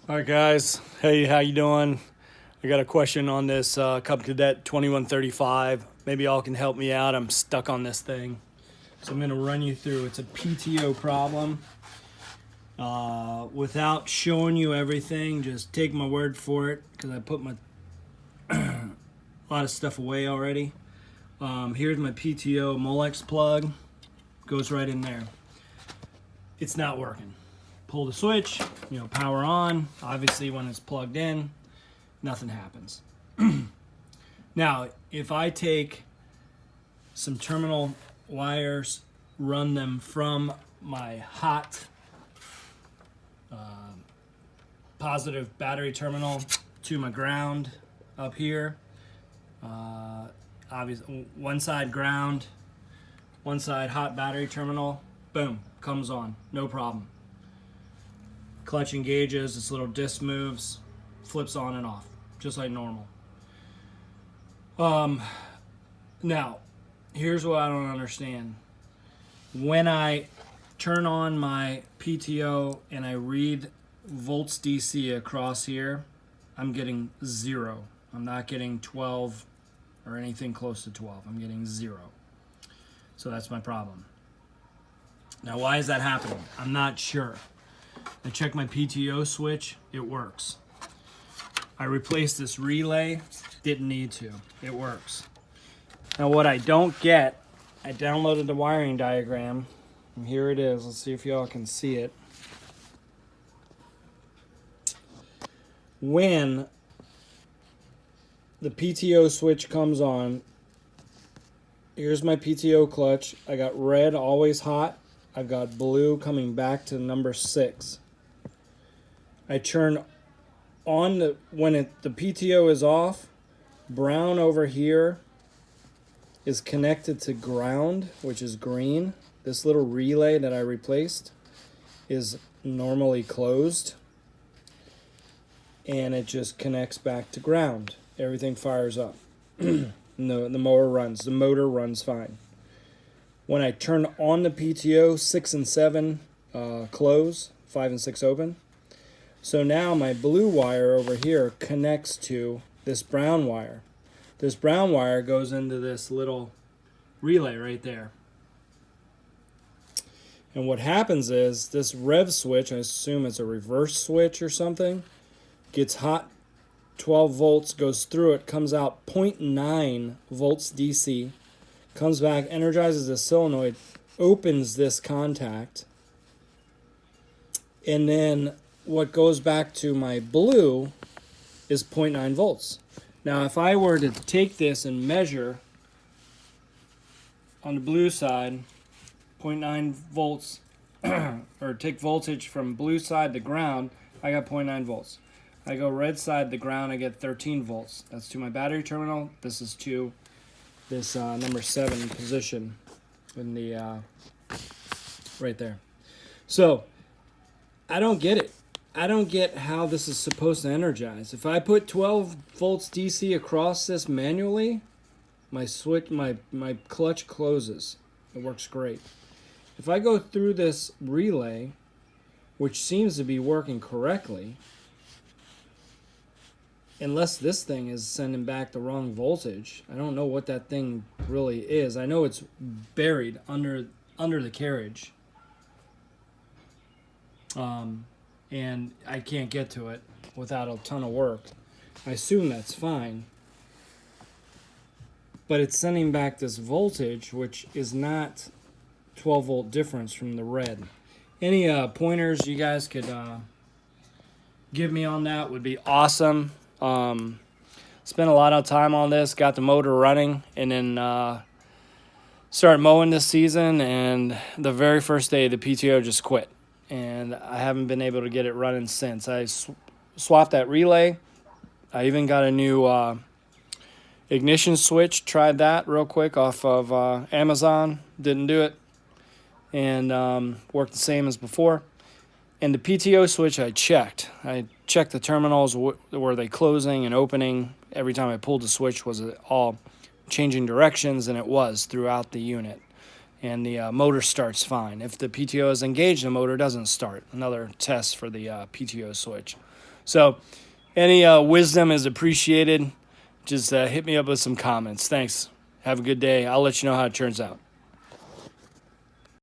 All right, guys. Hey, how you doing? I got a question on this Cub Cadet 2135. Maybe y'all can help me out. I'm stuck on this thing. So I'm going to run you through. It's a PTO problem. Without showing you everything, just take my word for it because I put a lot of stuff away already. Here's my PTO Molex plug. Goes right in there. It's not working. Pull the switch, power on. Obviously, when it's plugged in, nothing happens. Now, if I take some terminal wires, run them from my hot positive battery terminal to my ground up here, obviously one side ground, one side hot battery terminal, boom, comes on, no problem. Clutch engages, this little disc moves, flips on and off, just like normal. Now, here's what I don't understand. When I turn on my PTO and I read volts DC across here, I'm getting 0. I'm not getting 12 or anything close to 12. I'm getting 0. So that's my problem. Now, why is that happening? I'm not sure. I checked my PTO switch, it works. I replaced this relay, didn't need to, it works. Now what I don't get, I downloaded the wiring diagram, and here it is. Let's see if y'all can see it. When the PTO switch comes on, here's my PTO clutch. I got red, always hot. I've got blue coming back to number 6. I turn on the PTO is off, brown over here is connected to ground, which is green. This little relay that I replaced is normally closed, and it just connects back to ground. Everything fires up. The motor runs fine. When I turn on the PTO, 6 and 7 close, 5 and 6 open. So now my blue wire over here connects to this brown wire. This brown wire goes into this little relay right there. And what happens is this rev switch, I assume it's a reverse switch or something, gets hot, 12 volts, goes through it, comes out 0.9 volts DC, comes back, energizes the solenoid, opens this contact, and then what goes back to my blue is 0.9 volts. Now, if I were to take this and measure on the blue side, 0.9 volts, or take voltage from blue side to ground, I got 0.9 volts. I go red side to ground, I get 13 volts. That's to my battery terminal. This is to this number 7 position in the right there. So I don't get it. I don't get how this is supposed to energize. If I put 12 volts DC across this manually, my clutch closes. It works great. If I go through this relay, which seems to be working correctly, unless this thing is sending back the wrong voltage, I don't know what that thing really is. I know it's buried under the carriage. And I can't get to it without a ton of work. I assume that's fine. But it's sending back this voltage, which is not 12 volt difference from the red. Any pointers you guys could give me on that would be awesome. Spent a lot of time on this, got the motor running, and then started mowing this season, and the very first day the PTO just quit. And I haven't been able to get it running since. I swapped that relay. I even got a new ignition switch. Tried that real quick off of Amazon. Didn't do it. And worked the same as before. And the PTO switch I checked. I checked the terminals. Were they closing and opening? Every time I pulled the switch, was it all changing directions? And it was throughout the unit. and the motor starts fine. If the PTO is engaged, the motor doesn't start. Another test for the PTO switch. So any wisdom is appreciated. Just hit me up with some comments. Thanks. Have a good day. I'll let you know how it turns out.